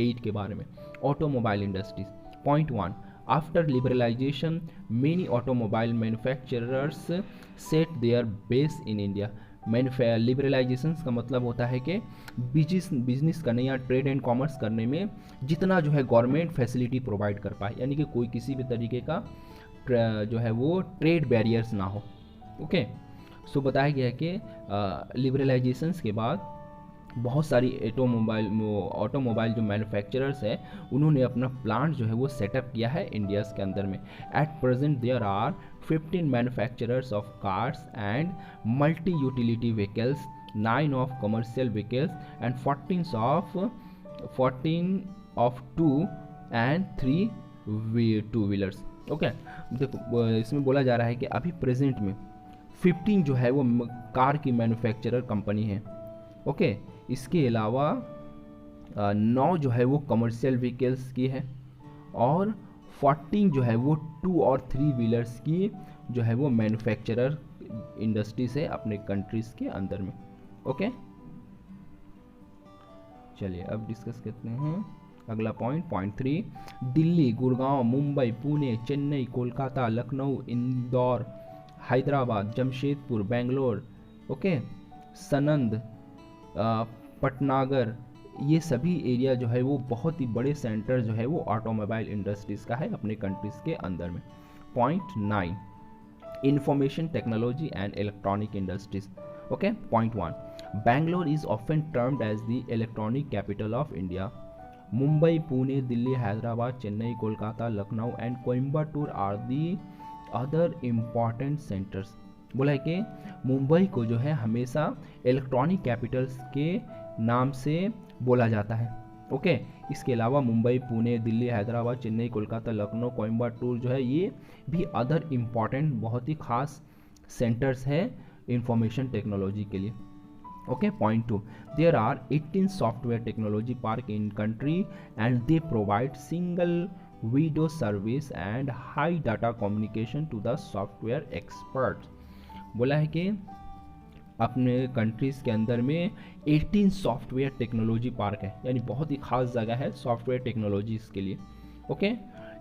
8 के बारे में, automobile industries. Point 1, after liberalisation many automobile manufacturers set their base in India. Liberalisation का मतलब होता है कि बिजनेस करने या ट्रेड एंड कॉमर्स करने में जितना जो है गवर्नमेंट फैसिलिटी प्रोवाइड कर पाए, यानी कि कोई किसी भी तरीके का जो है वो ट्रेड बैरियर्स ना हो। ओके, सो बताया गया है कि लिबरलाइजेशंस के बाद बहुत सारी ऑटोमोबाइल जो मैन्युफैक्चरर्स है उन्होंने अपना प्लांट जो है वो सेटअप किया है इंडिया के अंदर में। At present there are 15 manufacturers of cars and multi utility vehicles, 9 of commercial vehicles and 14 of 2 and 3 two wheelers. Okay, देखो इसमें बोला जा रहा है कि अभी प्रेजेंट में 15 जो है वो कार की मैन्युफैक्चरर कंपनी है। ओके, इसके अलावा 9 जो है वो कमर्शियल व्हीकल्स की है और 14 जो है वो 2 और 3 व्हीलर्स की जो है वो मैन्युफैक्चरर इंडस्ट्रीज है अपने कंट्रीज के अंदर में। ओके, चलिए अब डिस्कस करते हैं अगला पॉइंट 3, दिल्ली, गुड़गांव, मुंबई, पुणे, चेन्नई, कोलकाता, लखनऊ, इंदौर, हैदराबाद, जमशेदपुर, बेंगलोर, ओके, सनंद, पटनागर, ये सभी एरिया जो है वो बहुत ही बड़े सेंटर जो है वो ऑटोमोबाइल इंडस्ट्रीज का है अपने कंट्रीज के अंदर में। Point 9, information technology and electronic industries. Okay, point 1, Bangalore is often termed as the electronic capital of India. Mumbai, Pune, Delhi, Hyderabad, Chennai, Kolkata, Lucknow and Coimbatore are the other important centres. बोला है कि मुंबई को जो है हमेशा इलेक्ट्रॉनिक कैपिटल्स के नाम से बोला जाता है। ओके, इसके अलावा मुंबई, पुणे, दिल्ली, हैदराबाद, चेन्नई, कोलकाता, लखनऊ, कोयम्बटूर जो है ये भी अदर इम्पॉर्टेंट बहुत ही खास सेंटर्स है इंफॉर्मेशन टेक्नोलॉजी के लिए। Okay, point 2, there are 18 software technology park in country and they provide single window service and high data communication to the software expert. बोला है कि अपने कंट्रीज़ के अंदर में 18 सॉफ्टवेयर टेक्नोलॉजी पार्क है, यानी बहुत ही खास जगह है सॉफ्टवेयर टेक्नोलॉजीज़ के लिए। ओके,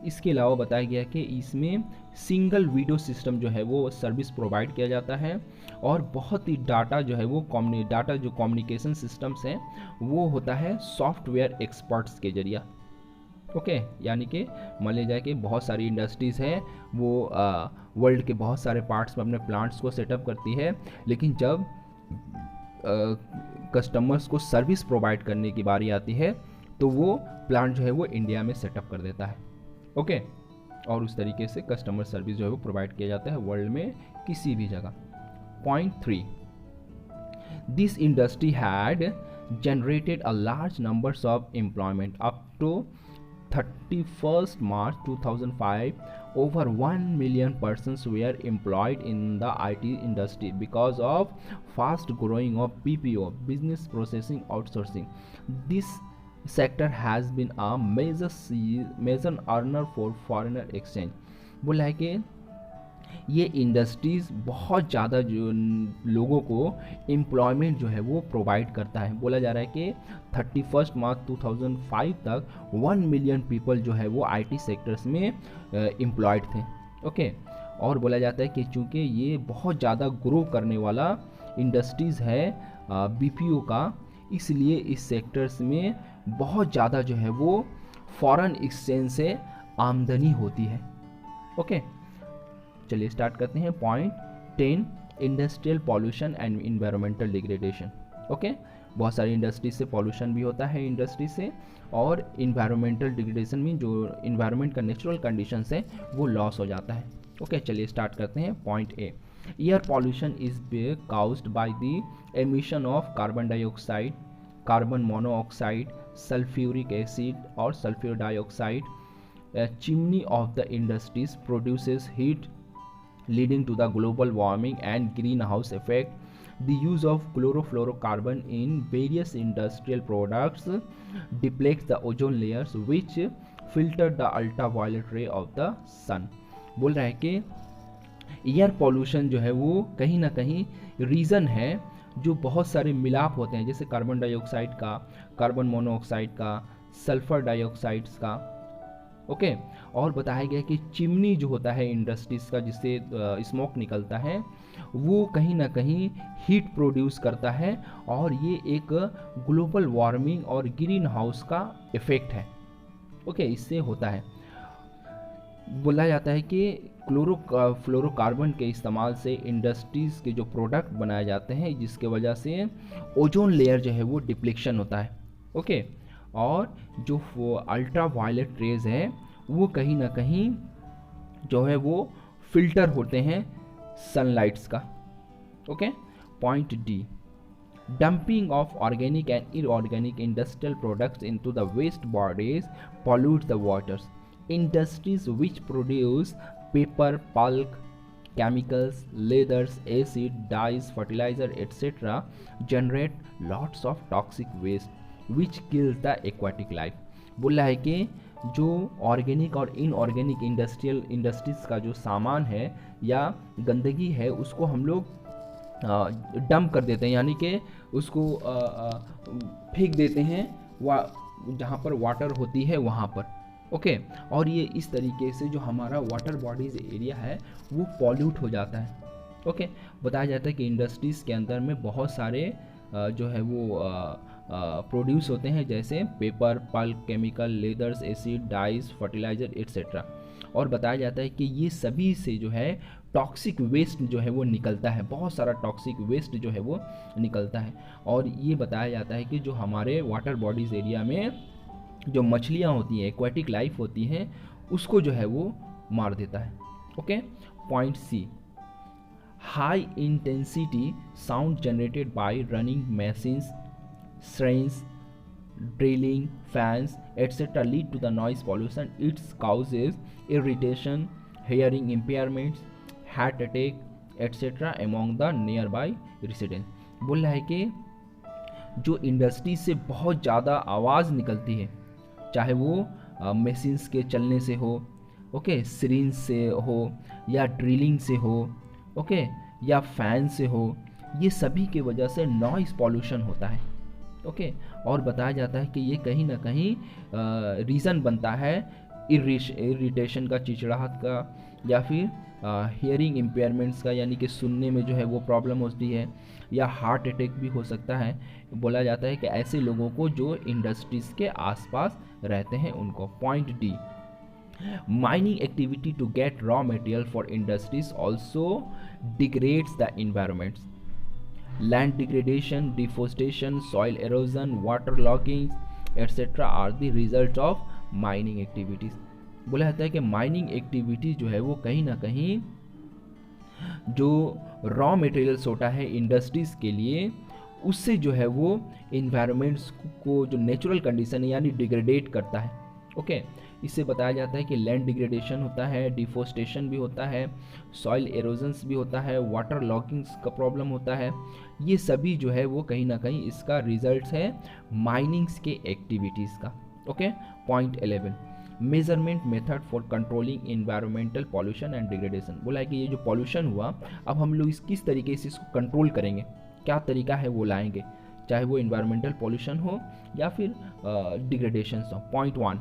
इसके अलावा बताया गया कि इसमें सिंगल विंडो सिस्टम जो है वो सर्विस प्रोवाइड किया जाता है और बहुत ही डाटा जो है वो डाटा जो कम्युनिकेशन सिस्टम्स हैं वो होता है सॉफ्टवेयर एक्सपर्ट्स के जरिए। ओके, यानी कि मान लिया जाए कि बहुत सारी इंडस्ट्रीज़ है वो वर्ल्ड के बहुत सारे पार्ट्स में अपने प्लांट्स को सेटअप करती है, लेकिन जब कस्टमर्स को सर्विस प्रोवाइड करने की बारी आती है तो वो प्लांट जो है वो इंडिया में सेटअप कर देता है। ओके, और उस तरीके से कस्टमर सर्विस जो है वो प्रोवाइड किया जाता है वर्ल्ड में किसी भी जगह। Point 3, this industry had generated a large numbers of employment up to 31st March 2005. Over 1 million persons were employed in the IT industry because of fast growing of BPO, business processing outsourcing. This sector has been a major earner for foreign exchange. बोला है कि ये industries बहुत ज़्यादा जो लोगों को employment जो है वो प्रोवाइड करता है। बोला जा रहा है कि 31 मार्च 2005 तक 1 मिलियन पीपल जो है वो आईटी सेक्टर्स में एम्प्लॉयड थे। ओके, और बोला जाता है कि चूँकि ये बहुत ज़्यादा ग्रो करने वाला इंडस्ट्रीज़ है बीपीओ का, इसलिए इस सेक्टर्स में बहुत ज़्यादा जो है वो फॉरेन एक्सचेंज से आमदनी होती है। ओके, चलिए स्टार्ट करते हैं। Point 10, industrial pollution and environmental degradation. Okay, बहुत सारी इंडस्ट्री से पॉल्यूशन भी होता है इंडस्ट्री से, और इन्वायरमेंटल डिग्रेडेशन में जो इन्वायरमेंट का नेचुरल कंडीशंस है वो लॉस हो जाता है। ओके, चलिए स्टार्ट करते हैं। Point A, air pollution is caused by the emission of carbon dioxide, carbon monoxide, sulphuric acid और sulphur dioxide. Chimney of the industries produces heat leading to the global warming and greenhouse effect. The use of chlorofluorocarbon in various industrial products depletes the ozone layers which filter the ultraviolet ray of the sun. बोल रहा है कि air pollution जो है वो कहीं ना कहीं रीज़न है जो बहुत सारे मिलाप होते हैं, जैसे कार्बन डाइऑक्साइड का, कार्बन मोनोऑक्साइड का, सल्फर डाइऑक्साइड्स का। ओके, और बताया गया कि चिमनी जो होता है इंडस्ट्रीज का, जिससे स्मोक निकलता है, वो कहीं ना कहीं हीट प्रोड्यूस करता है और ये एक ग्लोबल वार्मिंग और ग्रीन हाउस का इफेक्ट है। ओके, इससे होता है। बोला जाता है कि फ्लोरोकार्बन के इस्तेमाल से इंडस्ट्रीज़ के जो प्रोडक्ट बनाए जाते हैं, जिसके वजह से ओजोन लेयर जो है वो डिप्लीशन होता है। ओके, और जो अल्ट्रा वायलेट रेज है वो कहीं ना कहीं जो है वो फिल्टर होते हैं सनलाइट्स का। Okay, point D, dumping of organic and inorganic industrial products into the waste bodies pollute the waters. Industries which produce paper, pulp, chemicals, leathers, acid, dyes, fertilizer, etc. generate lots of toxic waste which kills the aquatic life. बोला है कि जो organic और inorganic industries का जो सामान है या गंदगी है उसको हम लोग डंप कर देते हैं, यानी कि उसको फेंक देते हैं जहाँ पर वाटर होती है वहाँ पर। ओके, और ये इस तरीके से जो हमारा वाटर बॉडीज एरिया है वो पॉल्यूट हो जाता है। ओके, बताया जाता है कि इंडस्ट्रीज़ के अंदर में बहुत सारे जो है वो प्रोड्यूस होते हैं, जैसे paper, pulp, chemical, leathers, acid, dyes, fertiliser etcetera. और बताया जाता है कि ये सभी से जो है टॉक्सिक वेस्ट जो है वो निकलता है, बहुत सारा टॉक्सिक वेस्ट जो है वो निकलता है। और ये बताया जाता है कि जो हमारे वाटर बॉडीज़ एरिया में जो मछलियाँ होती हैं, एक्वाटिक लाइफ होती हैं, उसको जो है वो मार देता है। Okay, point C, high intensity sound generated by running machines, trains, drilling, fans, etc. lead to the noise pollution. It causes irritation, hearing impairments, heart attack, etc. among the nearby residents. बोल रहा है कि जो industry से बहुत ज़्यादा आवाज़ निकलती है, चाहे वो मशीन्स के चलने से हो, ओके, सिरिंज से हो या ड्रिलिंग से हो, ओके, या फैन से हो, ये सभी की वजह से नॉइस पॉल्यूशन होता है। ओके, और बताया जाता है कि ये कहीं ना कहीं रीज़न बनता है इरिटेशन का, चिड़चिड़ाहट का, या फिर हियरिंग इम्पेयरमेंट्स का, यानी कि सुनने में जो है वो प्रॉब्लम होती है, या हार्ट अटैक भी हो सकता है। बोला जाता है कि ऐसे लोगों को जो इंडस्ट्रीज़ के आसपास रहते हैं उनको। Point D, mining activity to get raw material for industries also degrades the environments. Land degradation, deforestation, soil erosion, water logging, etc. are the result of mining activities. बोला जाता है कि माइनिंग एक्टिविटी जो है वो कहीं ना कहीं जो रॉ मटेरियल्स होता है इंडस्ट्रीज़ के लिए, उससे जो है वो इन्वायरमेंट्स को जो नेचुरल कंडीशन है यानी डिग्रेडेट करता है। ओके, इससे बताया जाता है कि लैंड डिग्रेडेशन होता है, डिफोरेस्टेशन भी होता है, सॉइल एरोजन्स भी होता है, वाटर लॉगिंग्स का प्रॉब्लम होता है। ये सभी जो है वो कहीं ना कहीं इसका रिजल्ट है माइनिंग्स के एक्टिविटीज़ का। Okay, point 11, measurement method for controlling environmental pollution and degradation. बोला है कि ये जो पॉल्यूशन हुआ, अब हम लोग किस तरीके से इसको कंट्रोल करेंगे, क्या तरीका है वो लाएंगे, चाहे वो इन्वायरमेंटल पॉल्यूशन हो या फिर डिग्रेडेशन हो। Point 1,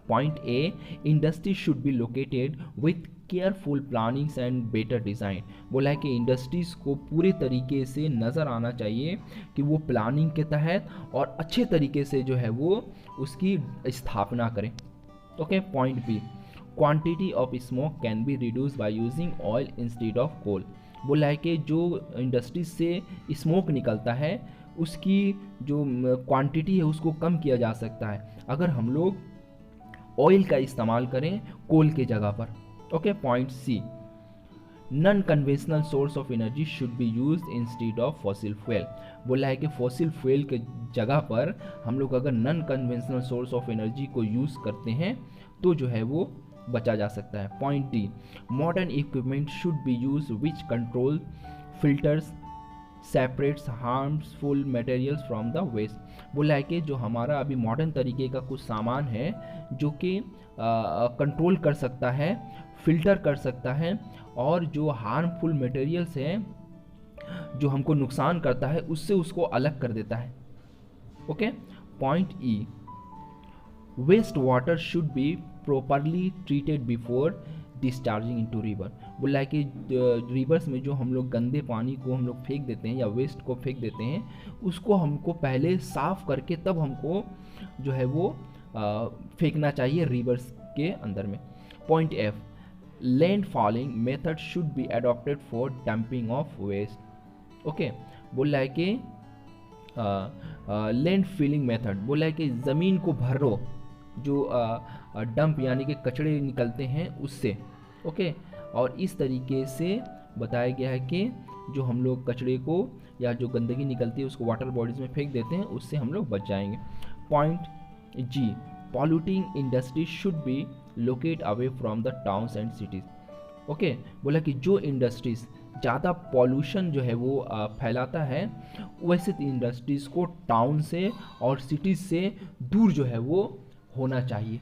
point A, industry should be located with careful plannings and better design. बोला है कि इंडस्ट्रीज़ को पूरे तरीके से नज़र आना चाहिए कि वो प्लानिंग के तहत और अच्छे तरीके से जो है वो उसकी स्थापना करें। Okay, point B, quantity of smoke can be reduce by using oil instead of coal. बोला है कि जो इंडस्ट्रीज से स्मोक निकलता है उसकी जो क्वांटिटी है उसको कम किया जा सकता है अगर हम लोग ऑयल का इस्तेमाल करें कोल के जगह पर। Okay, point C, non conventional source of energy should be used instead of fossil fuel. बोला है कि फॉसिल फ्यूल के जगह पर हम लोग अगर non conventional source of energy को यूज़ करते हैं तो जो है वो बचा जा सकता है। Point D, modern equipment should be use which control filters separates harmful materials from the waste. बोला है कि जो हमारा अभी मॉडर्न तरीके का कुछ सामान है जो कि कंट्रोल कर सकता है, फिल्टर कर सकता है, और जो हार्मफुल मटेरियल्स हैं जो हमको नुकसान करता है उससे उसको अलग कर देता है। Okay, point E, waste water should be properly treated before discharging into river. बोला है कि रिवर्स में जो हम लोग गंदे पानी को हम लोग फेंक देते हैं या वेस्ट को फेंक देते हैं, उसको हमको पहले साफ करके तब हमको जो है वो फेंकना चाहिए रिवर्स के अंदर में। Point F, land falling method should be adopted for dumping of waste. Okay, बोल रहा है कि लैंड फिलिंग मेथड, बोला है कि ज़मीन को भरो जो डंप यानी कि कचड़े निकलते हैं उससे। ओके, और इस तरीके से बताया गया है कि जो हम लोग कचड़े को या जो गंदगी निकलती है उसको वाटर बॉडीज़ में फेंक देते हैं, उससे हम लोग बच जाएंगे। Point G, polluting industry should be locate away from the towns and cities. Okay, बोला कि जो इंडस्ट्रीज़ ज़्यादा पॉल्यूशन जो है वो फैलाता है, वैसे इंडस्ट्रीज़ को टाउन से और सिटीज़ से दूर जो है वो होना चाहिए।